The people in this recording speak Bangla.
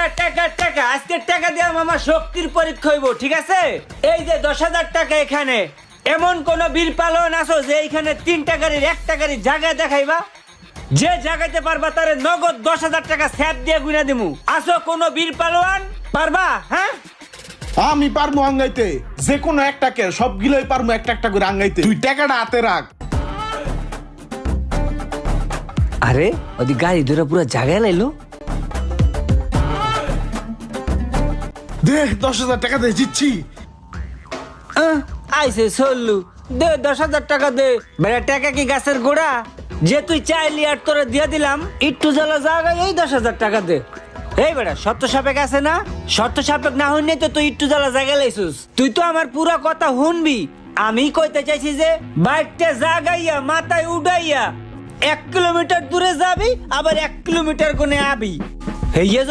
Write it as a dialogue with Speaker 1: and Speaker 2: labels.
Speaker 1: টাকা টাকা টাকা আজকে টাকা দিয়ে আমার শক্তির পরীক্ষা হইব, ঠিক আছে? এই যে 10,000 টাকা এখানে, এমন কোন বীর পালন আছো যে এইখানে 3 টাকার 1 টাকার জায়গা দেখাইবা? যে জায়গাতে পারবা তারে নগদ 10,000 টাকা স্যাপ দিয়ে গুনা দিমু। আসো কোন বীর পালোয়ান পারবা? হ্যাঁ
Speaker 2: আমি পারবো আঙ্গাইতে, যে কোনো একটাকে সবগুলোই পারবো একটা একটা করে আঙ্গাইতে। তুই টাকাটা হাতে রাখ।
Speaker 1: আরে ওদি গাড়ি ধরে পুরো জায়গায় লাইলো।
Speaker 2: দে 10,000 টাকা দে, জিতছি।
Speaker 1: আইসে চললু, দে 10,000 টাকা দে। বেটা টাকা কি গাছের গোড়া যে তুই চাইলি আর তোরে দিয়ে দিলাম? একটু জ্বালা জায়গায় এই 10,000 টাকা দে। এই বেটা শর্ত সাপেক আছে না? শর্ত সাপেক না হইনি তো তুই একটু জ্বালা জায়গা লাইছিস। তুই তো আমার পুরো কথা শুনবি। আমি কইতে চাইছি যে বাইকটা জাগাইয়া মাথায় উড়াইয়া 1 কিলোমিটার দূরে যাবি, আবার 1 কিলোমিটার কোনে আবি।